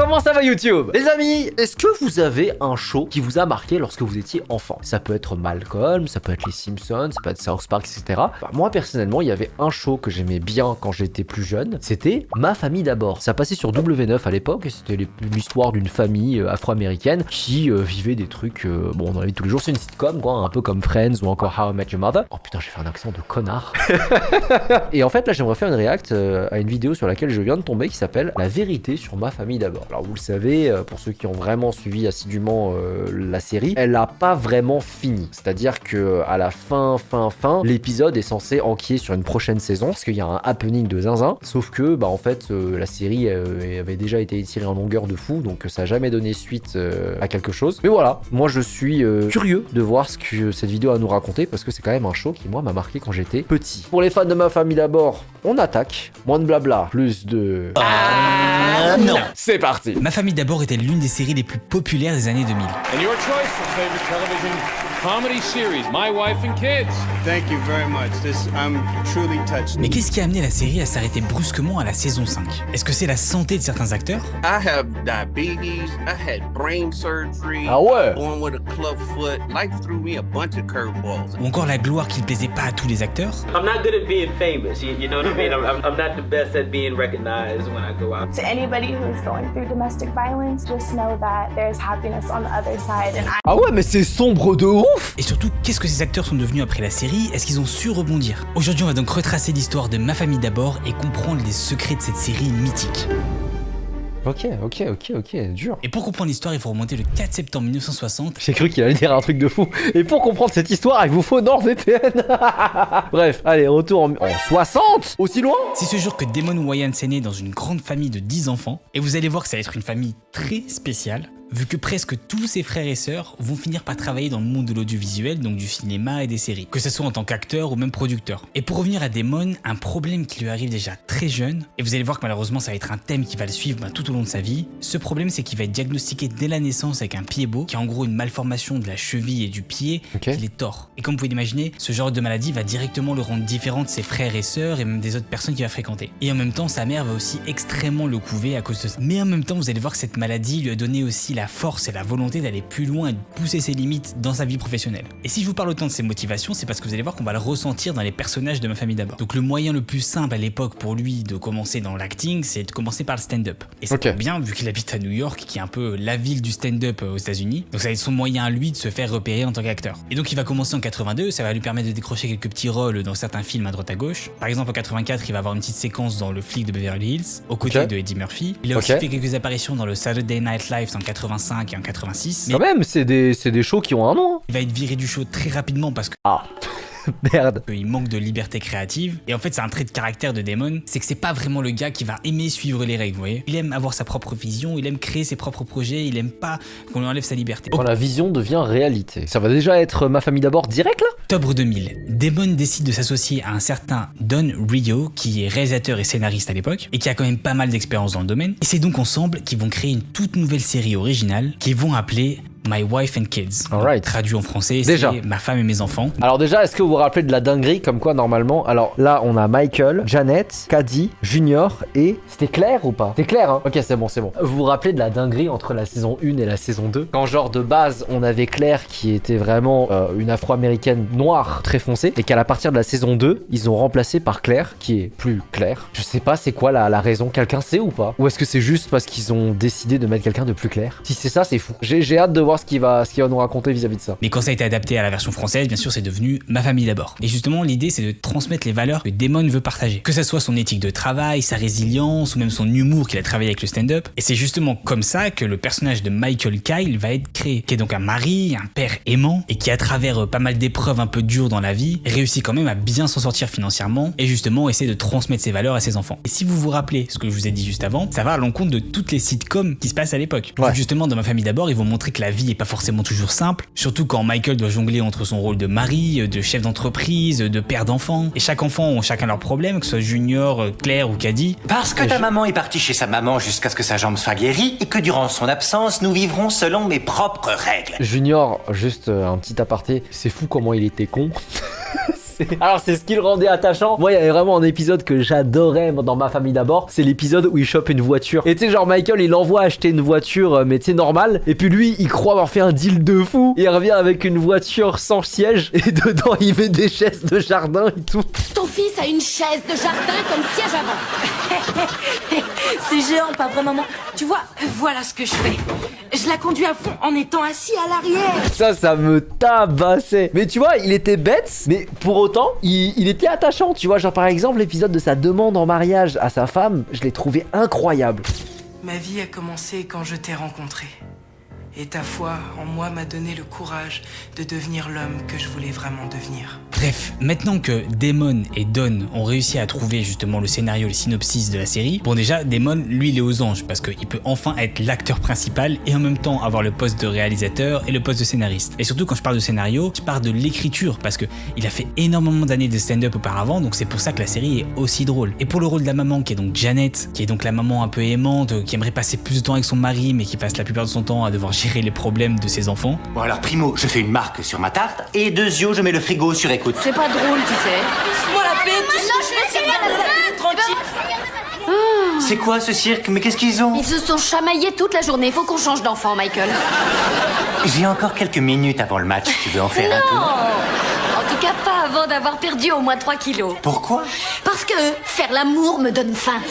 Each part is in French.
Comment ça va YouTube? Les amis, est-ce que vous avez un show qui vous a marqué lorsque vous étiez enfant? Ça peut être Malcolm, ça peut être les Simpsons, ça peut être South Park, etc. Bah, moi personnellement, il y avait un show que j'aimais bien quand j'étais plus jeune, c'était Ma famille d'abord. Ça passait sur W9 à l'époque et c'était l'histoire d'une famille afro-américaine qui vivait des trucs, bon, dans la vie de tous les jours. C'est une sitcom, quoi, un peu comme Friends ou encore How I Met Your Mother. Oh putain, j'ai fait un accent de connard. Et en fait, là, j'aimerais faire une react à une vidéo sur laquelle je viens de tomber qui s'appelle La vérité sur Ma famille d'abord. Alors, vous le savez, pour ceux qui ont vraiment suivi assidûment la série, elle n'a pas vraiment fini. C'est-à-dire que à la fin, l'épisode est censé enquiller sur une prochaine saison parce qu'il y a un happening de zinzin. Sauf que, bah, en fait, la série avait déjà été étirée en longueur de fou, donc ça n'a jamais donné suite à quelque chose. Mais voilà, moi je suis curieux de voir ce que cette vidéo a à nous raconter parce que c'est quand même un show qui, moi, m'a marqué quand j'étais petit. Pour les fans de Ma famille d'abord, on attaque. Moins de blabla, plus de... non. C'est parti. Ma famille d'abord était l'une des séries les plus populaires des années 2000. And your choice for favorite television comedy series, My Wife and Kids. Thank you very much. I'm truly touched. Mais qu'est-ce qui a amené la série à s'arrêter brusquement à la saison 5? Est-ce que c'est la santé de certains acteurs? I have diabetes, I had brain surgery, Ah ouais. born with a club foot, life threw me a bunch of curveballs. Ou encore la gloire qui ne plaisait pas à tous les acteurs? I'm not good at being famous, you know what I mean? I'm not the best at being recognized when I go out. To anybody who's going through domestic violence, just know that there's happiness on the other side. And Ah ouais, mais c'est sombre de ouf. Et surtout, qu'est-ce que ces acteurs sont devenus après la série? Est-ce qu'ils ont su rebondir? Aujourd'hui, on va donc retracer l'histoire de Ma famille d'abord et comprendre les secrets de cette série mythique. Ok, dur. Et pour comprendre l'histoire, il faut remonter le 4 septembre 1960. J'ai cru qu'il allait dire un truc de fou. Et pour comprendre cette histoire, il vous faut NordVPN. Bref, allez, retour en 60. Aussi loin? C'est ce jour que Damon Wayans est né dans une grande famille de 10 enfants. Et vous allez voir que ça va être une famille très spéciale, vu que presque tous ses frères et sœurs vont finir par travailler dans le monde de l'audiovisuel, donc du cinéma et des séries, que ce soit en tant qu'acteur ou même producteur. Et pour revenir à Damon, un problème qui lui arrive déjà très jeune, et vous allez voir que malheureusement ça va être un thème qui va le suivre tout au long de sa vie. Ce problème, c'est qu'il va être diagnostiqué dès la naissance avec un pied-bot, qui est en gros une malformation de la cheville et du pied, qui est tord. Et comme vous pouvez l'imaginer, ce genre de maladie va directement le rendre différent de ses frères et sœurs et même des autres personnes qu'il va fréquenter. Et en même temps, sa mère va aussi extrêmement le couver à cause de ça. Mais en même temps, vous allez voir que cette maladie lui a donné aussi la force et la volonté d'aller plus loin et de pousser ses limites dans sa vie professionnelle. Et si je vous parle autant de ses motivations, c'est parce que vous allez voir qu'on va le ressentir dans les personnages de Ma famille d'abord. Donc le moyen le plus simple à l'époque pour lui de commencer dans l'acting, c'est de commencer par le stand-up. Et c'est bien vu qu'il habite à New York, qui est un peu la ville du stand-up aux États-Unis. Donc ça va être son moyen à lui de se faire repérer en tant qu'acteur. Et donc il va commencer en 82, ça va lui permettre de décrocher quelques petits rôles dans certains films à droite à gauche. Par exemple en 84, il va avoir une petite séquence dans Le Flic de Beverly Hills, aux côtés de Eddie Murphy. Il a aussi fait quelques apparitions dans le Saturday Night Live en 85 et en 86. Quand même, c'est des shows qui ont un nom. Il va être viré du show très rapidement parce que... Merde. Il manque de liberté créative. Et en fait, c'est un trait de caractère de Damon, c'est que c'est pas vraiment le gars qui va aimer suivre les règles, vous voyez. Il aime avoir sa propre vision, il aime créer ses propres projets, il aime pas qu'on lui enlève sa liberté. Quand la vision devient réalité. Ça va déjà être Ma famille d'abord direct là? Octobre 2000, Damon décide de s'associer à un certain Don Rio, qui est réalisateur et scénariste à l'époque, et qui a quand même pas mal d'expérience dans le domaine. Et c'est donc ensemble qu'ils vont créer une toute nouvelle série originale qu'ils vont appeler My Wife and Kids. Alright. Traduit en français, déjà, c'est Ma femme et mes enfants. Alors déjà, est-ce que vous vous rappelez de la dinguerie comme quoi normalement? Alors là, on a Michael, Janet, Caddy, Junior et... C'était Claire ou pas? C'était Claire, hein? Ok, c'est bon. Vous vous rappelez de la dinguerie entre la saison 1 et la saison 2? Quand genre de base, on avait Claire qui était vraiment une afro-américaine noire, très foncée, et qu'à la partir de la saison 2, ils ont remplacé par Claire, qui est plus claire. Je sais pas c'est quoi la raison, quelqu'un sait ou pas? Ou est-ce que c'est juste parce qu'ils ont décidé de mettre quelqu'un de plus clair? Si c'est ça, c'est fou. J'ai hâte de voir ce qu'il va nous raconter vis-à-vis de ça. Mais quand ça a été adapté à la version française, bien sûr, c'est devenu Ma famille d'abord. Et justement, l'idée, c'est de transmettre les valeurs que Damon veut partager. Que ça soit son éthique de travail, sa résilience, ou même son humour qu'il a travaillé avec le stand-up. Et c'est justement comme ça que le personnage de Michael Kyle va être créé. Qui est donc un mari, un père aimant, et qui, à travers pas mal d'épreuves un peu dures dans la vie, réussit quand même à bien s'en sortir financièrement, et justement essaie de transmettre ses valeurs à ses enfants. Et si vous vous rappelez ce que je vous ai dit juste avant, ça va à l'encontre de toutes les sitcoms qui se passent à l'époque. Justement, dans Ma famille d'abord, ils vont montrer que la vie est pas forcément toujours simple, surtout quand Michael doit jongler entre son rôle de mari, de chef d'entreprise, de père d'enfants. Et chaque enfant ont chacun leurs problèmes, que ce soit Junior, Claire ou Caddy. Parce que ta maman est partie chez sa maman jusqu'à ce que sa jambe soit guérie et que durant son absence, nous vivrons selon mes propres règles. Junior, juste un petit aparté, c'est fou comment il était con. Alors c'est ce qui le rendait attachant. Moi il y avait vraiment un épisode que j'adorais dans Ma famille d'abord, c'est l'épisode où il chope une voiture. Et tu sais genre Michael il envoie acheter une voiture mais tu sais normale. Et puis lui il croit avoir fait un deal de fou. Il revient avec une voiture sans siège et dedans il met des chaises de jardin et tout. Ton fils a une chaise de jardin comme siège avant. C'est géant, pas vraiment. Tu vois, voilà ce que je fais. Je la conduis à fond en étant assis à l'arrière. Ça me tabassait. Mais tu vois, il était bête, mais pour autant, il était attachant. Tu vois, genre par exemple, l'épisode de sa demande en mariage à sa femme, je l'ai trouvé incroyable. Ma vie a commencé quand je t'ai rencontré. Et ta foi en moi m'a donné le courage de devenir l'homme que je voulais vraiment devenir. Bref, maintenant que Damon et Don ont réussi à trouver justement le scénario, le synopsis de la série, bon déjà, Damon, lui, il est aux anges parce qu'il peut enfin être l'acteur principal et en même temps avoir le poste de réalisateur et le poste de scénariste. Et surtout, quand je parle de scénario, je parle de l'écriture parce que il a fait énormément d'années de stand-up auparavant, donc c'est pour ça que la série est aussi drôle. Et pour le rôle de la maman, qui est donc Janet, qui est donc la maman un peu aimante, qui aimerait passer plus de temps avec son mari, mais qui passe la plupart de son temps à devoir gérer les problèmes de ses enfants. Bon alors primo, je fais une marque sur ma tarte et deuxio, je mets le frigo sur écoute. C'est pas drôle, tu sais. Laisse-moi la paix, tout ce que je fais, c'est bien, tranquille. C'est quoi ce cirque? Mais qu'est-ce qu'ils ont? Ils se sont chamaillés toute la journée. Faut qu'on change d'enfant, Michael. J'ai encore quelques minutes avant le match, tu veux en faire un tour? En tout cas, pas avant d'avoir perdu au moins 3 kilos. Pourquoi? Parce que faire l'amour me donne faim.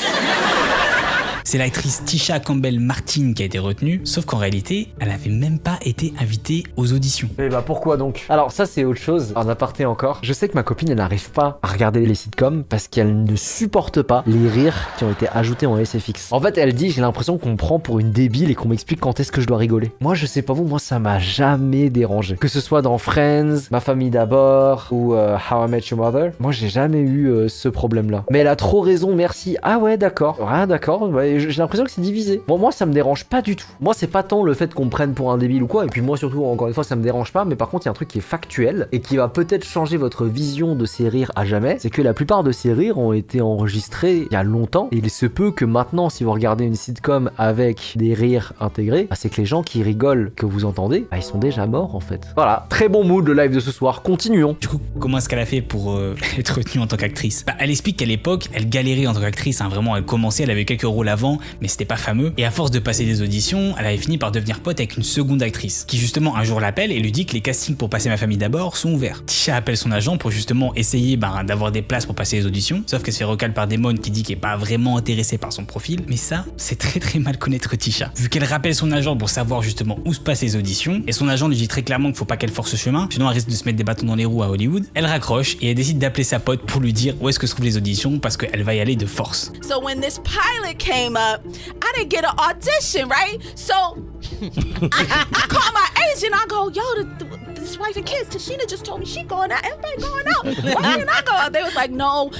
C'est l'actrice Tisha Campbell Martin qui a été retenue, sauf qu'en réalité, elle avait même pas été invitée aux auditions. Et bah pourquoi donc? Alors ça c'est autre chose, en aparté encore. Je sais que ma copine elle n'arrive pas à regarder les sitcoms parce qu'elle ne supporte pas les rires qui ont été ajoutés en SFX. En fait elle dit j'ai l'impression qu'on me prend pour une débile et qu'on m'explique quand est-ce que je dois rigoler. Moi je sais pas vous, moi ça m'a jamais dérangé. Que ce soit dans Friends, Ma famille d'abord ou How I Met Your Mother, moi j'ai jamais eu ce problème là. Mais elle a trop raison, merci. Ah ouais d'accord, ouais, j'ai l'impression que c'est divisé. Bon moi ça me dérange pas du tout. Moi c'est pas tant le fait qu'on me prenne pour un débile ou quoi, et puis moi surtout encore une fois ça me dérange pas, mais par contre il y a un truc qui est factuel et qui va peut-être changer votre vision de ces rires à jamais, c'est que la plupart de ces rires ont été enregistrés il y a longtemps, et il se peut que maintenant si vous regardez une sitcom avec des rires intégrés, bah, c'est que les gens qui rigolent que vous entendez, bah, ils sont déjà morts en fait. Voilà, très bon mood le live de ce soir, continuons. Du coup, comment est-ce qu'elle a fait pour être retenue en tant qu'actrice? Bah, elle explique qu'à l'époque, elle galérait en tant qu'actrice, hein, vraiment elle commençait, elle avait quelques rôles avant, mais c'était pas fameux, et à force de passer des auditions, elle avait fini par devenir pote avec une seconde actrice, qui justement un jour l'appelle et lui dit que les castings pour passer Ma famille d'abord sont ouverts. Tisha appelle son agent pour justement essayer d'avoir des places pour passer les auditions, sauf qu'elle se fait recal par Damon qui dit qu'il est pas vraiment intéressé par son profil, mais ça, c'est très très mal connaître Tisha. Vu qu'elle rappelle son agent pour savoir justement où se passent les auditions, et son agent lui dit très clairement qu'il faut pas qu'elle force ce chemin, sinon elle risque de se mettre des bâtons dans les roues à Hollywood, elle raccroche et elle décide d'appeler sa pote pour lui dire où est-ce que se trouvent les auditions parce qu'elle va y aller de force. So when this pilot came up, I didn't get an audition, right? So I call my agent. I go, yo, this wife and kids, Tashina just told me she going out. Everybody going out. Why didn't I go out? They was like, no.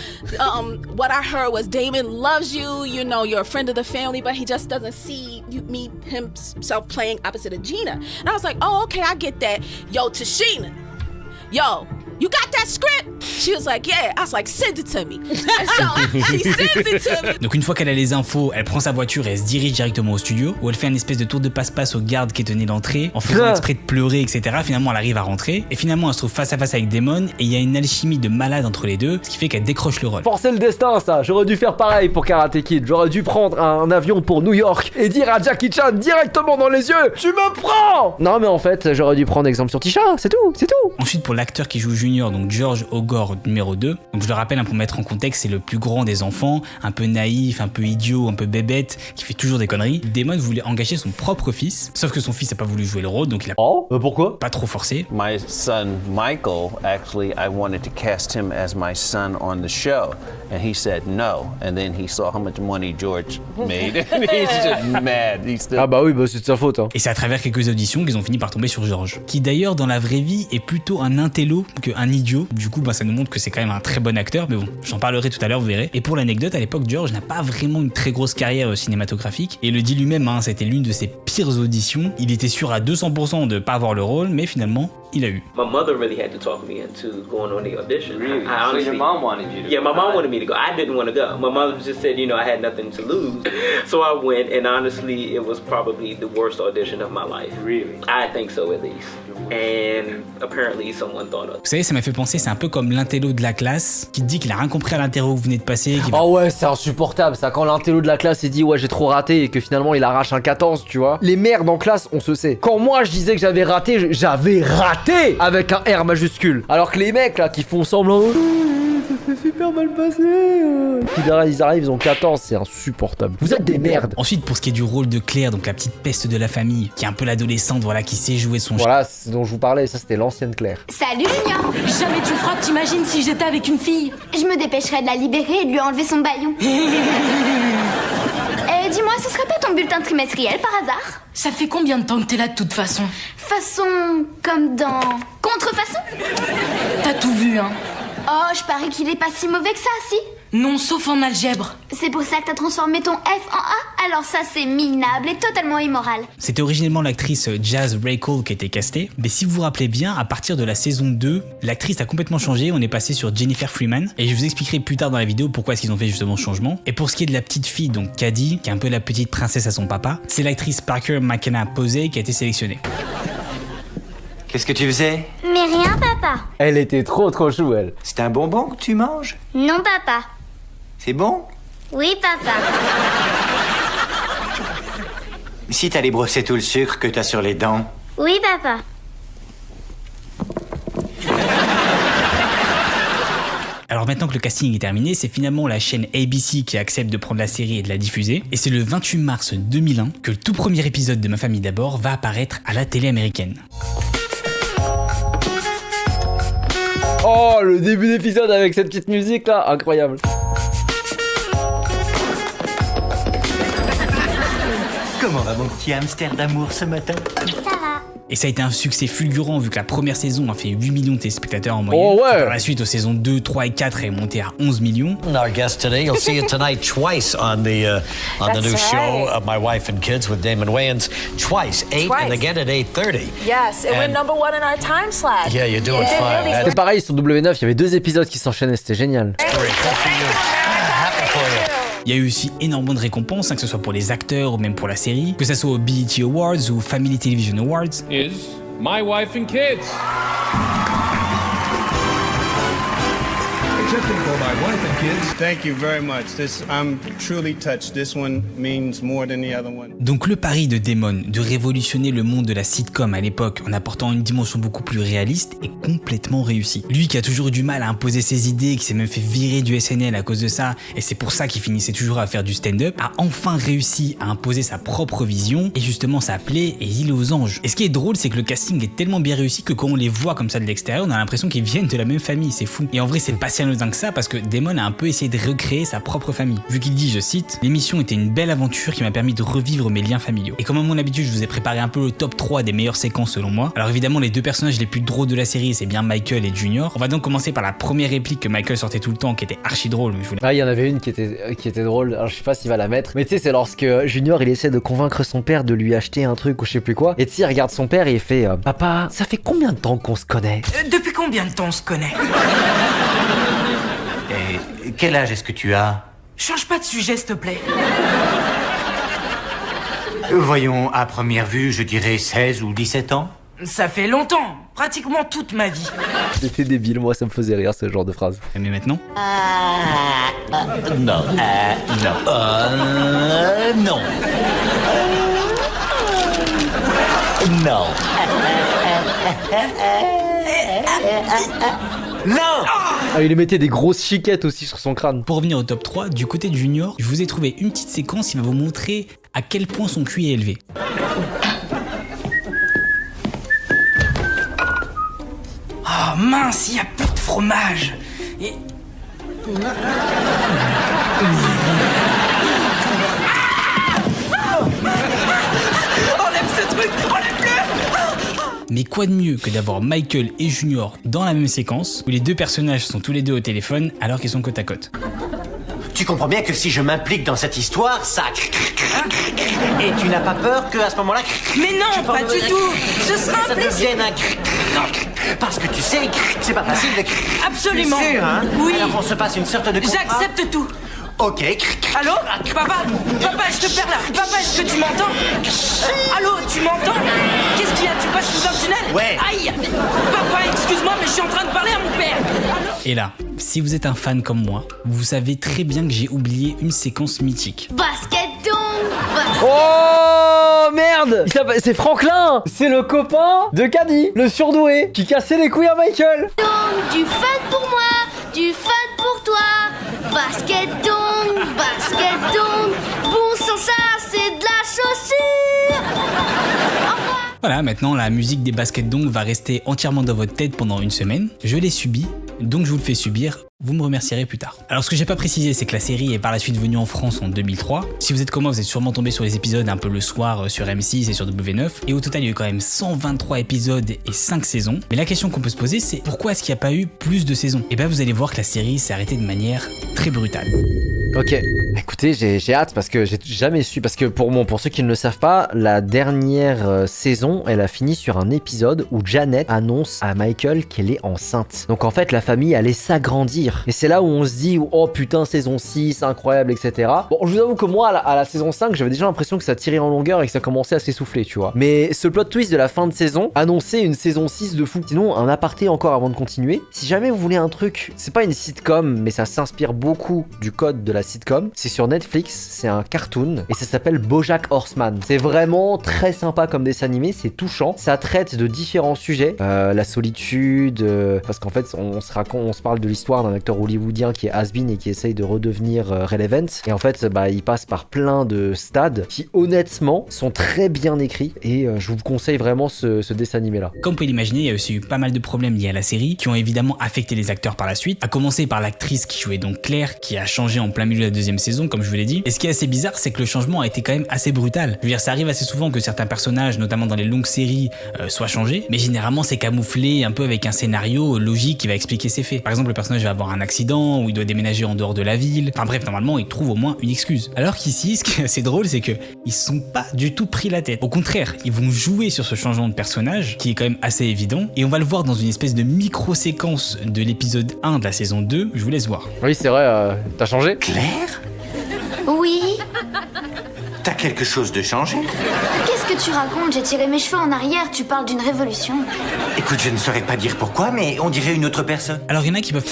What I heard was Damon loves you. You know, you're a friend of the family, but he just doesn't see himself playing opposite of Gina. And I was like, oh, okay, I get that. Yo, Tashina, yo. You got that script? She was like, yeah. I was like, send it to me. And so she sends it to me. Donc une fois qu'elle a les infos, elle prend sa voiture et elle se dirige directement au studio, où elle fait une espèce de tour de passe-passe au garde qui tenait l'entrée, en faisant exprès de pleurer, etc. Finalement, elle arrive à rentrer, et finalement, elle se trouve face à face avec Damon, et il y a une alchimie de malade entre les deux, ce qui fait qu'elle décroche le rôle. Forcer le destin, ça. J'aurais dû faire pareil pour Karate Kid. J'aurais dû prendre un avion pour New York et dire à Jackie Chan directement dans les yeux, tu me prends. Non mais en fait, j'aurais dû prendre exemple sur Tisha, c'est tout. Ensuite, pour l'acteur qui joue Junior, donc George Ogor numéro 2, donc je le rappelle pour mettre en contexte, c'est le plus grand des enfants, un peu naïf, un peu idiot, un peu bébête, qui fait toujours des conneries. Damon voulait engager son propre fils, sauf que son fils n'a pas voulu jouer le rôle, donc il a pourquoi pas trop forcé. My son Michael, actually, I wanted to cast him as my son on the show, and he said no. And then he saw how much money George made, and he's just mad. Ah bah oui, bah c'est de sa faute. Hein. Et c'est à travers quelques auditions qu'ils ont fini par tomber sur George, qui d'ailleurs dans la vraie vie est plutôt un intello qu'un idiot. Du coup, ça nous montre que c'est quand même un très bon acteur, mais bon, j'en parlerai tout à l'heure, vous verrez. Et pour l'anecdote, à l'époque, George n'a pas vraiment une très grosse carrière cinématographique, et il le dit lui-même, c'était l'une de ses pires auditions. Il était sûr à 200% de pas avoir le rôle, mais finalement, il a eu. My mother really had to talk me into going on the audition. Really? I honestly, so your mom wanted you to Yeah, my mom wanted me to go. I didn't want to go. My mother just said, I had nothing to lose. So I went, and honestly, it was probably the worst audition of my life. Really? I think so, at least. and apparently someone thought of. Vous savez, ça m'a fait penser, c'est un peu comme l'intello de la classe qui te dit qu'il a rien compris à l'interro que vous venez de passer. Oh ouais, c'est insupportable ça, quand l'intello de la classe il dit ouais j'ai trop raté et que finalement il arrache un 14, tu vois. Les merdes en classe, on se sait. Quand moi je disais que j'avais raté, j'avais raté avec un R majuscule. Alors que les mecs là qui font semblant, ça s'est super mal passé. Puis derrière ils arrivent, ils ont 14, c'est insupportable. Vous êtes des merdes. Ensuite, pour ce qui est du rôle de Claire, donc la petite peste de la famille, qui est un peu l'adolescente, voilà, qui sait jouer de son Voilà, c'est ce dont je vous parlais, ça c'était l'ancienne Claire. Salut Junior. Jamais tu feras que t'imagines si j'étais avec une fille. Je me dépêcherai de la libérer et de lui enlever son baillon. Dis-moi, ce serait pas ton bulletin trimestriel par hasard? Ça fait combien de temps que t'es là de toute façon? Façon comme dans contrefaçon? T'as tout vu, hein? Oh, je parie qu'il est pas si mauvais que ça, si? Non, sauf en algèbre. C'est pour ça que t'as transformé ton F en A? Alors ça, c'est minable et totalement immoral. C'était originellement l'actrice Jazz Raycole qui était castée, mais si vous vous rappelez bien, à partir de la saison 2, l'actrice a complètement changé, on est passé sur Jennifer Freeman, et je vous expliquerai plus tard dans la vidéo pourquoi est-ce qu'ils ont fait justement ce changement. Et pour ce qui est de la petite fille, donc Caddy, qui est un peu la petite princesse à son papa, c'est l'actrice Parker McKenna Posey qui a été sélectionnée. Qu'est-ce que tu faisais? Mais rien, papa. Elle était trop chou, elle. C'est un bonbon que tu manges? Non, papa. C'est bon? Oui, papa. Si t'allais brosser tout le sucre que t'as sur les dents. Oui, papa. Alors maintenant que le casting est terminé, c'est finalement la chaîne ABC qui accepte de prendre la série et de la diffuser. Et c'est le 28 mars 2001 que le tout premier épisode de Ma famille d'abord va apparaître à la télé américaine. Oh, le début d'épisode avec cette petite musique là, incroyable. Comment va mon petit hamster d'amour ce matin? Ça va. Et ça a été un succès fulgurant vu que la première saison a fait 8 millions de téléspectateurs en moyenne. Oh ouais. Par la suite, aux saisons 2, 3 et 4, elle est montée à 11 millions. Our guest today, you'll see it tonight twice on the new show of My Wife and Kids with Damon Wayans. Twice, 8 and again at 8:30. Yes, and we're number one in our time slot. Yeah, you're doing fine. C'était pareil sur W9, il y avait 2 épisodes qui s'enchaînaient, c'était génial. Il y a eu aussi énormément de récompenses, que ce soit pour les acteurs ou même pour la série, que ce soit aux BET Awards ou Family Television Awards. Is My Wife and Kids. Accepting for My Wife and Kids. Thank you very much. I'm truly touched. This one means more than the other one. Donc le pari de Damon de révolutionner le monde de la sitcom à l'époque en apportant une dimension beaucoup plus réaliste est complètement réussi. Lui qui a toujours eu du mal à imposer ses idées, qui s'est même fait virer du SNL à cause de ça, et c'est pour ça qu'il finissait toujours à faire du stand-up, a enfin réussi à imposer sa propre vision, et justement ça plaît et il est aux anges. Et ce qui est drôle, c'est que le casting est tellement bien réussi que quand on les voit comme ça de l'extérieur, on a l'impression qu'ils viennent de la même famille, c'est fou. Et en vrai c'est pas si anodin que ça, parce que Damon a un peu essayé de recréer sa propre famille. Vu qu'il dit, je cite, l'émission était une belle aventure qui m'a permis de revivre mes liens familiaux. Et comme à mon habitude, je vous ai préparé un peu le top 3 des meilleures séquences selon moi. Alors évidemment, les deux personnages les plus drôles de la série, c'est bien Michael et Junior. On va donc commencer par la première réplique que Michael sortait tout le temps, qui était archi drôle. Mais je voulais... Ah, il y en avait une qui était drôle, alors je sais pas s'il va la mettre, mais tu sais, c'est lorsque Junior il essaie de convaincre son père de lui acheter un truc ou je sais plus quoi, et tu sais, il regarde son père et il fait Papa, ça fait combien de temps qu'on se connaît? Depuis combien de temps on se connaît? Et quel âge est-ce que tu as? Change pas de sujet, s'il te plaît. Voyons, à première vue, je dirais 16 ou 17 ans. Ça fait longtemps, pratiquement toute ma vie. C'était débile, moi ça me faisait rire ce genre de phrase. Mais maintenant Non. Non. Non. Non. Ah, il lui mettait des grosses chiquettes aussi sur son crâne. Pour revenir au top 3, du côté de Junior, je vous ai trouvé une petite séquence qui va vous montrer à quel point son QI est élevé. Oh mince, il y a plus de fromage. Et... Enlève ce truc, enlève-le. Mais quoi de mieux que d'avoir Michael et Junior dans la même séquence, où les deux personnages sont tous les deux au téléphone alors qu'ils sont côte à côte. Tu comprends bien que si je m'implique dans cette histoire, ça... Et tu n'as pas peur qu'à ce moment-là... Mais non, pas du tout. Ce sera un plaisir. Ça devienne un... Non, parce que tu sais, c'est pas facile de... Absolument. C'est sûr, hein? Oui. Alors on se passe une sorte de contrat. J'accepte tout. Ok. Allô? Papa, je te perds là. Papa, est-ce que tu m'entends? Allô, tu m'entends? Qu'est-ce qu'il y a? Tu passes sous un tunnel? Ouais. Aïe! Papa, excuse-moi, mais je suis en train de parler à mon père. Et là, si vous êtes un fan comme moi, vous savez très bien que j'ai oublié une séquence mythique. Basket donc. Oh merde! C'est Franklin! C'est le copain de Caddy, le surdoué, qui cassait les couilles à Michael! Donc, du fun pour moi, du fun pour toi. Basket donc, bon sang ça, c'est de la chaussure. Voilà, maintenant la musique des baskets donc va rester entièrement dans votre tête pendant une semaine. Je l'ai subi, donc je vous le fais subir. Vous me remercierez plus tard. Alors ce que j'ai pas précisé, c'est que la série est par la suite venue en France en 2003. Si vous êtes comme moi, vous êtes sûrement tombé sur les épisodes un peu le soir sur M6 et sur W9. Et au total, il y a eu quand même 123 épisodes et 5 saisons. Mais la question qu'on peut se poser, c'est pourquoi est-ce qu'il n'y a pas eu plus de saisons? Et ben vous allez voir que la série s'est arrêtée de manière très brutale. Ok, écoutez, j'ai hâte parce que j'ai jamais su, parce que pour ceux qui ne le savent pas, la dernière saison, elle a fini sur un épisode où Janet annonce à Michael qu'elle est enceinte. Donc en fait, la famille allait s'agrandir. Et c'est là où on se dit, oh putain, saison 6, incroyable, etc. Bon, je vous avoue que moi, à la saison 5, j'avais déjà l'impression que ça tirait en longueur et que ça commençait à s'essouffler, tu vois. Mais ce plot twist de la fin de saison annonçait une saison 6 de fou. Sinon, un aparté encore avant de continuer. Si jamais vous voulez un truc, c'est pas une sitcom, mais ça s'inspire beaucoup du code de la sitcom. C'est sur Netflix, c'est un cartoon et ça s'appelle BoJack Horseman. C'est vraiment très sympa comme dessin animé, c'est touchant. Ça traite de différents sujets, la solitude, parce qu'en fait on se parle de l'histoire d'un acteur hollywoodien qui est has-been et qui essaye de redevenir relevant. Et en fait, il passe par plein de stades qui honnêtement sont très bien écrits et je vous conseille vraiment ce dessin animé là. Comme vous pouvez l'imaginer, il y a aussi eu pas mal de problèmes liés à la série qui ont évidemment affecté les acteurs par la suite, à commencer par l'actrice qui jouait donc Claire, qui a changé en plein milieu de la deuxième saison, comme je vous l'ai dit. Et ce qui est assez bizarre, c'est que le changement a été quand même assez brutal. Je veux dire, ça arrive assez souvent que certains personnages, notamment dans les longues séries, soient changés, mais généralement c'est camouflé un peu avec un scénario logique qui va expliquer ses faits. Par exemple, le personnage va avoir un accident ou il doit déménager en dehors de la ville. Enfin bref, normalement, il trouve au moins une excuse. Alors qu'ici, ce qui est assez drôle, c'est que ils se sont pas du tout pris la tête. Au contraire, ils vont jouer sur ce changement de personnage, qui est quand même assez évident, et on va le voir dans une espèce de micro-séquence de l'épisode 1 de la saison 2. Je vous laisse voir. Oui, c'est vrai, t'as changé? Claire? Oui. T'as quelque chose de changé? Qu'est-ce que tu racontes? J'ai tiré mes cheveux en arrière, tu parles d'une révolution. Écoute, je ne saurais pas dire pourquoi, mais on dirait une autre personne. Alors il y en a qui peuvent...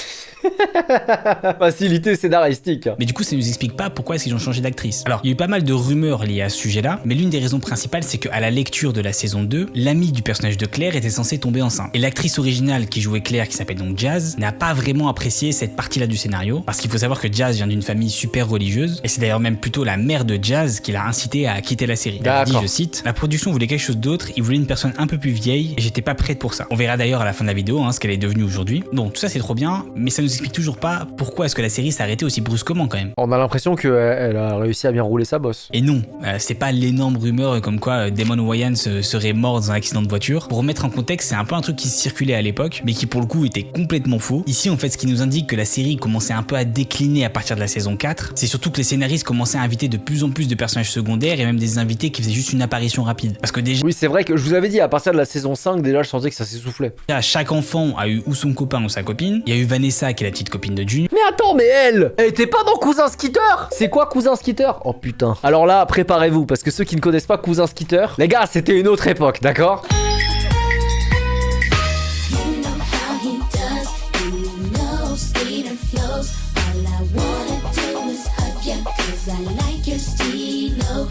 Facilité scénaristique. Mais du coup, ça nous explique pas pourquoi est-ce qu'ils ont changé d'actrice. Alors, il y a eu pas mal de rumeurs liées à ce sujet-là, mais l'une des raisons principales, c'est qu'à la lecture de la saison 2, l'amie du personnage de Claire était censée tomber enceinte. Et l'actrice originale qui jouait Claire, qui s'appelle donc Jazz, n'a pas vraiment apprécié cette partie-là du scénario, parce qu'il faut savoir que Jazz vient d'une famille super religieuse, et c'est d'ailleurs même plutôt la mère de Jazz qui l'a incité à quitter la série. Elle dit, je cite, la production voulait quelque chose d'autre, il voulait une personne un peu plus vieille, et j'étais pas prête pour ça. On verra d'ailleurs à la fin de la vidéo ce qu'elle est devenue aujourd'hui. Bon, tout ça c'est trop bien, mais ça nous explique toujours pas pourquoi est-ce que la série s'est arrêtée aussi brusquement quand même. On a l'impression qu'elle a réussi à bien rouler sa bosse. Et non, c'est pas l'énorme rumeur comme quoi Damon Wayans serait mort dans un accident de voiture. Pour remettre en contexte, c'est un peu un truc qui circulait à l'époque, mais qui pour le coup était complètement faux. Ici en fait, ce qui nous indique que la série commençait un peu à décliner à partir de la saison 4, c'est surtout que les scénaristes commençaient à inviter de plus en plus de personnages secondaires et même des invités qui faisaient juste une apparition rapide. Parce que déjà... Oui, c'est vrai que je vous avais dit, à partir de la saison 5, déjà je sentais que ça s'essoufflait. Chaque enfant a eu ou son copain ou sa copine. Il y a eu Vanessa qui est la petite copine de Junior. Mais attends, mais elle était pas dans Cousin Skitter? C'est quoi Cousin Skitter? Oh putain. Alors là, préparez-vous, parce que ceux qui ne connaissent pas Cousin Skitter, les gars, c'était une autre époque, d'accord?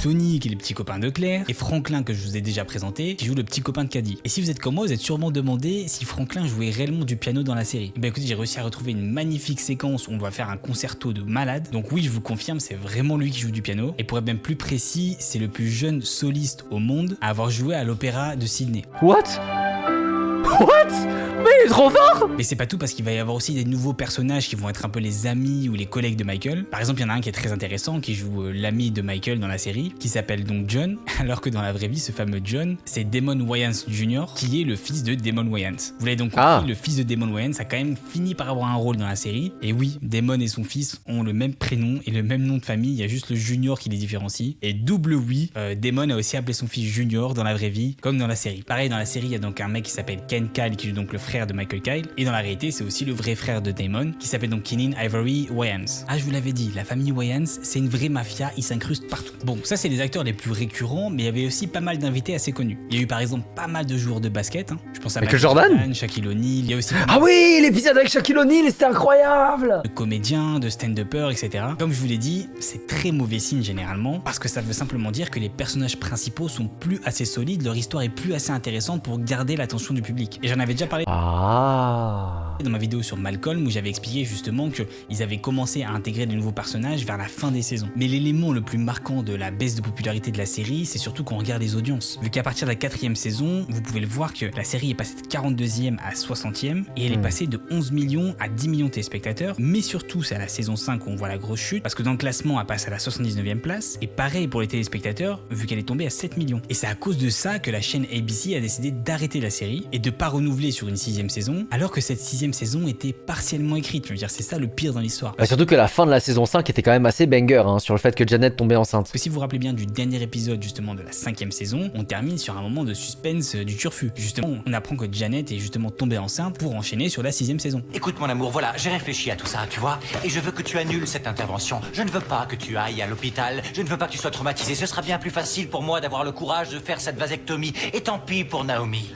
Tony qui est le petit copain de Claire et Franklin que je vous ai déjà présenté qui joue le petit copain de Caddy. Et si vous êtes comme moi, vous êtes sûrement demandé si Franklin jouait réellement du piano dans la série. Ben écoutez, j'ai réussi à retrouver une magnifique séquence où on va faire un concerto de malade. Donc oui, je vous confirme, c'est vraiment lui qui joue du piano. Et pour être même plus précis, c'est le plus jeune soliste au monde à avoir joué à l'opéra de Sydney. What? Mais il est trop fort! Mais c'est pas tout, parce qu'il va y avoir aussi des nouveaux personnages qui vont être un peu les amis ou les collègues de Michael. Par exemple, il y en a un qui est très intéressant, qui joue l'ami de Michael dans la série, qui s'appelle donc John, alors que dans la vraie vie, ce fameux John, c'est Damon Wayans Jr., qui est le fils de Damon Wayans. Vous l'avez donc compris, le fils de Damon Wayans a quand même fini par avoir un rôle dans la série. Et oui, Damon et son fils ont le même prénom et le même nom de famille, il y a juste le Junior qui les différencie. Et double oui, Damon a aussi appelé son fils Junior dans la vraie vie, comme dans la série. Pareil, dans la série, il y a donc un mec qui s'appelle Ken Kal, qui joue donc le frère de Michael Kyle, et dans la réalité c'est aussi le vrai frère de Damon, qui s'appelle donc Keenen Ivory Wayans. Ah, je vous l'avais dit, la famille Wayans, c'est une vraie mafia, ils s'incrustent partout. Bon, ça c'est les acteurs les plus récurrents, mais il y avait aussi pas mal d'invités assez connus. Il y a eu par exemple pas mal de joueurs de basket, hein. Je pense à Michael Jordan, Shaquille O'Neal, il y a aussi... Ah oui, l'épisode avec Shaquille O'Neal, c'était incroyable. De comédiens, de stand-uppers, etc. Comme je vous l'ai dit, c'est très mauvais signe généralement, parce que ça veut simplement dire que les personnages principaux sont plus assez solides, leur histoire est plus assez intéressante pour garder l'attention du public. Et j'en avais déjà parlé dans ma vidéo sur Malcolm, où j'avais expliqué justement qu'ils avaient commencé à intégrer de nouveaux personnages vers la fin des saisons. Mais l'élément le plus marquant de la baisse de popularité de la série, c'est surtout quand on regarde les audiences. Vu qu'à partir de la 4e saison, vous pouvez le voir que la série est passée de 42e à 60e, et elle est passée de 11 millions à 10 millions de téléspectateurs, mais surtout c'est à la saison 5 où on voit la grosse chute, parce que dans le classement elle passe à la 79e place, et pareil pour les téléspectateurs, vu qu'elle est tombée à 7 millions. Et c'est à cause de ça que la chaîne ABC a décidé d'arrêter la série, et de pas renouveler sur une 6e saison, alors que cette 6e saison était partiellement écrite. Je veux dire, c'est ça le pire dans l'histoire. Bah surtout que la fin de la saison 5 était quand même assez banger, hein, sur le fait que Janet tombait enceinte. Parce que si vous vous rappelez bien du dernier épisode justement de la 5e saison, on termine sur un moment de suspense du turfu. Justement, on apprend que Janet est justement tombée enceinte pour enchaîner sur la 6e saison. Écoute mon amour, voilà, j'ai réfléchi à tout ça, tu vois, et je veux que tu annules cette intervention. Je ne veux pas que tu ailles à l'hôpital, je ne veux pas que tu sois traumatisé. Ce sera bien plus facile pour moi d'avoir le courage de faire cette vasectomie. Et tant pis pour Naomi.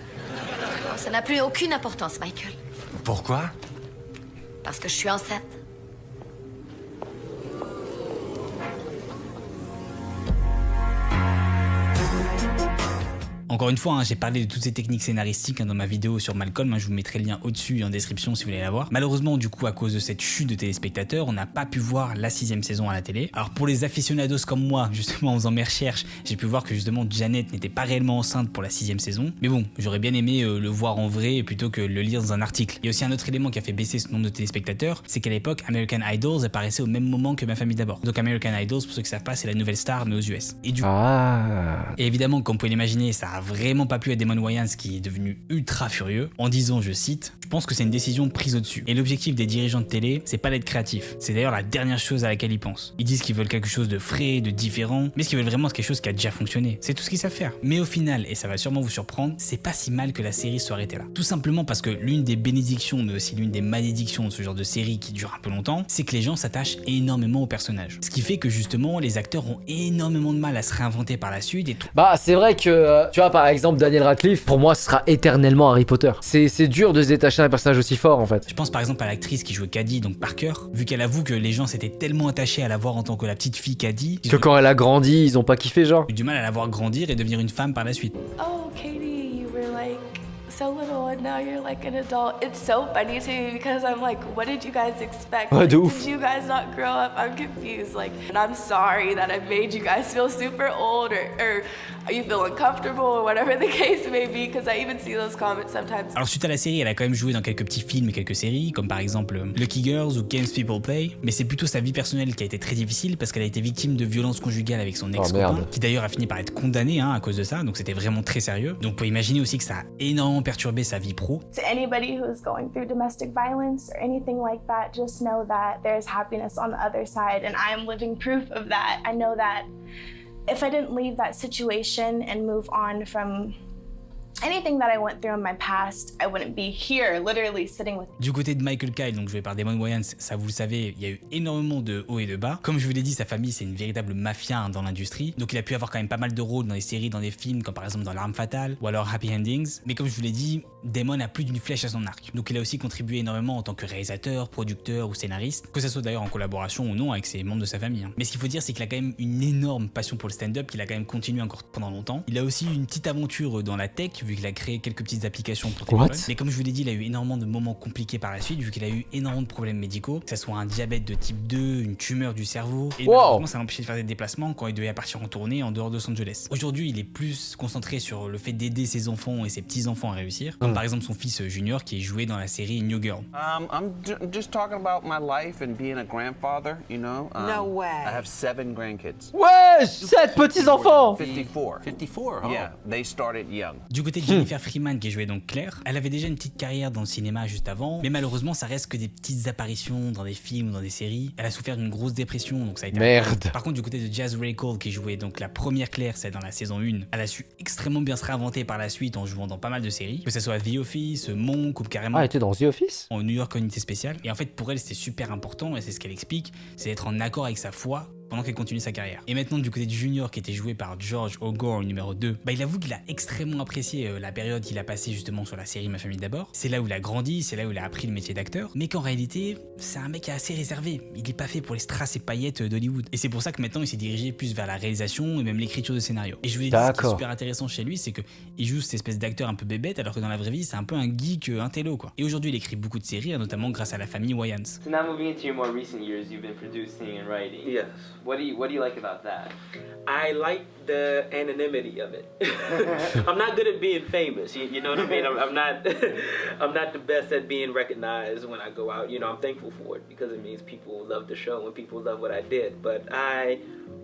Ça n'a plus aucune importance, Michael. Pourquoi? Parce que je suis enceinte. Encore une fois, hein, j'ai parlé de toutes ces techniques scénaristiques dans ma vidéo sur Malcolm, je vous mettrai le lien au-dessus et en description si vous voulez la voir. Malheureusement, du coup, à cause de cette chute de téléspectateurs, on n'a pas pu voir la 6e saison à la télé. Alors pour les aficionados comme moi, justement en faisant mes recherches, j'ai pu voir que justement Janet n'était pas réellement enceinte pour la 6e saison. Mais bon, j'aurais bien aimé le voir en vrai plutôt que le lire dans un article. Il y a aussi un autre élément qui a fait baisser ce nombre de téléspectateurs, c'est qu'à l'époque, American Idol apparaissait au même moment que Ma Famille d'abord. Donc American Idol, pour ceux qui savent pas, c'est la nouvelle star mais aux US. Et du coup, et évidemment, comme vous pouvez l'imaginer, ça a vraiment pas plu à Damon Wayans qui est devenu ultra furieux en disant, je cite, je pense que c'est une décision prise au-dessus. Et l'objectif des dirigeants de télé, c'est pas d'être créatif. C'est d'ailleurs la dernière chose à laquelle ils pensent. Ils disent qu'ils veulent quelque chose de frais, de différent, mais ce qu'ils veulent vraiment, c'est quelque chose qui a déjà fonctionné. C'est tout ce qu'ils savent faire. Mais au final, et ça va sûrement vous surprendre, c'est pas si mal que la série soit arrêtée là. Tout simplement parce que l'une des bénédictions, mais aussi l'une des malédictions de ce genre de série qui dure un peu longtemps, c'est que les gens s'attachent énormément aux personnages. Ce qui fait que justement, les acteurs ont énormément de mal à se réinventer par la suite et tout. Bah c'est vrai que, tu vois par exemple Daniel Radcliffe, pour moi ce sera éternellement Harry Potter. C'est dur de se détacher d'un personnage aussi fort en fait. Je pense par exemple à l'actrice qui jouait Cady, donc Parker, vu qu'elle avoue que les gens s'étaient tellement attachés à la voir en tant que la petite fille Cady, que quand elle a grandi, ils ont pas kiffé genre. Eu du mal à la voir grandir et devenir une femme par la suite. Oh, Katie, you were like so little and now you're like an adult. It's so funny to me because I'm like, what did you guys expect? Ouais, de ouf. Did you guys not grow up? I'm confused. Like, and I'm sorry that I made you guys feel super old or you feel uncomfortable or whatever the case may be, because I even see those comments sometimes. Alors suite à la série, elle a quand même joué dans quelques petits films et quelques séries, comme par exemple Lucky Girls ou Games People Play, mais c'est plutôt sa vie personnelle qui a été très difficile parce qu'elle a été victime de violences conjugales avec son ex-copain, qui d'ailleurs a fini par être condamné à cause de ça, donc c'était vraiment très sérieux. Donc vous pouvez imaginer aussi que ça a énormément perturbé sa vie pro. To anybody who's going through domestic violence or anything like that, just know that there's happiness on the other side, and I am living proof of that. I know that if I didn't leave that situation and move on from anything that I went through in my past, I wouldn't be here, literally sitting with. Du côté de Michael Kyle, donc joué par Damon Wayans, ça vous le savez, il y a eu énormément de hauts et de bas. Comme je vous l'ai dit, sa famille c'est une véritable mafia dans l'industrie, donc il a pu avoir quand même pas mal de rôles dans des séries, dans des films, comme par exemple dans L'Arme Fatale ou alors Happy Endings. Mais comme je vous l'ai dit, Damon a plus d'une flèche à son arc, donc il a aussi contribué énormément en tant que réalisateur, producteur ou scénariste, que ça soit d'ailleurs en collaboration ou non avec ses membres de sa famille. Mais ce qu'il faut dire, c'est qu'il a quand même une énorme passion pour le stand-up, qu'il a quand même continué encore pendant longtemps. Il a aussi une petite aventure dans la tech, vu qu'il a créé quelques petites applications pour téléphone. Mais comme je vous l'ai dit, il a eu énormément de moments compliqués par la suite, vu qu'il a eu énormément de problèmes médicaux, que ce soit un diabète de type 2, une tumeur du cerveau, et malheureusement ça l'empêchait de faire des déplacements quand il devait partir en tournée en dehors de Los Angeles. Aujourd'hui, il est plus concentré sur le fait d'aider ses enfants et ses petits-enfants à réussir, comme par exemple son fils Junior qui est joué dans la série New Girl. I'm just talking about my life and being a grandfather, you know. No way. I have 7 grandkids. Ouais, 7 petits-enfants. 54. 54, oh. Yeah, they started young. Du côté côté de Jennifer Freeman qui jouait donc Claire, elle avait déjà une petite carrière dans le cinéma juste avant, mais malheureusement ça reste que des petites apparitions dans des films ou dans des séries. Elle a souffert d'une grosse dépression, donc ça a été... Merde. Par contre du côté de Jazz Ray Cole qui jouait donc la première Claire, c'est dans la saison 1, elle a su extrêmement bien se réinventer par la suite en jouant dans pas mal de séries, que ce soit The Office, Monk ou carrément... Ah, elle était dans The Office? En New York Unité Spéciale. Et en fait pour elle c'était super important, et c'est ce qu'elle explique, c'est d'être en accord avec sa foi pendant qu'elle continue sa carrière. Et maintenant du côté du Junior qui était joué par George O'Gore numéro 2, il avoue qu'il a extrêmement apprécié la période qu'il a passée justement sur la série Ma Famille d'abord. C'est là où il a grandi, c'est là où il a appris le métier d'acteur, mais qu'en réalité c'est un mec assez réservé, il est pas fait pour les strass et paillettes d'Hollywood. Et c'est pour ça que maintenant il s'est dirigé plus vers la réalisation et même l'écriture de scénario. Et je vous ai dit, ce qui est super intéressant chez lui, c'est que il joue cette espèce d'acteur un peu bébête, alors que dans la vraie vie c'est un peu un geek intello quoi. Et aujourd'hui il écrit beaucoup de séries, notamment grâce à la famille Wayans. So now moving into your more recent years, you've been producing and writing. Yes. What do you like about that? I like the anonymity of it. I'm not good at being famous. You know what I mean? I'm not. I'm not the best at being recognized when I go out. You know, I'm thankful for it because it means people love the show and people love what I did. But I'm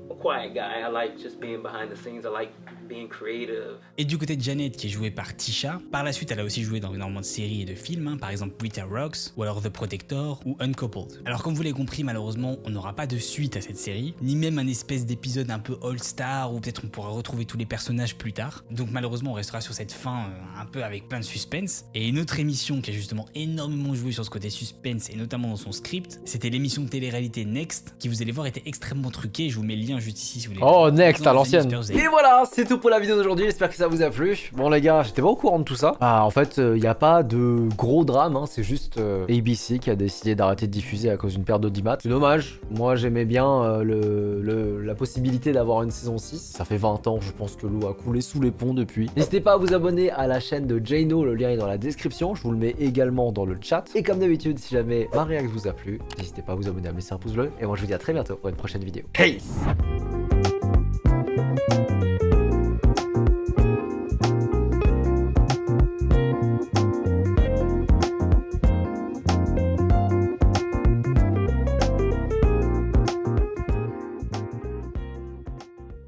a quiet guy. I like just being behind the scenes. I like being creative. Et du côté de Janet qui est jouée par Tisha, par la suite elle a aussi joué dans énormément de séries et de films, par exemple Twitter Rocks ou alors The Protector ou Uncoupled. Alors comme vous l'avez compris, malheureusement on n'aura pas de suite à cette série, ni même un espèce d'épisode un peu all-star où peut-être on pourra retrouver tous les personnages plus tard. Donc malheureusement on restera sur cette fin un peu avec plein de suspense. Et une autre émission qui a justement énormément joué sur ce côté suspense et notamment dans son script, c'était l'émission de télé-réalité Next, qui vous allez voir était extrêmement truquée. Je vous mets le lien juste ici si vous voulez. Oh Next à l'ancienne. Et voilà, c'est tout pour la vidéo d'aujourd'hui, j'espère que ça vous a plu. Bon les gars, j'étais pas au courant de tout ça. En fait, il n'y a pas de gros drame, hein. C'est juste ABC qui a décidé d'arrêter de diffuser à cause d'une perte d'audimat. C'est dommage, moi j'aimais bien la possibilité d'avoir une saison 6. Ça fait 20 ans, je pense que l'eau a coulé sous les ponts depuis. N'hésitez pas à vous abonner à la chaîne de Jano, le lien est dans la description. Je vous le mets également dans le chat. Et comme d'habitude, si jamais ma réaction vous a plu, n'hésitez pas à vous abonner, à me laisser un pouce bleu. Et moi je vous dis à très bientôt pour une prochaine vidéo. Peace!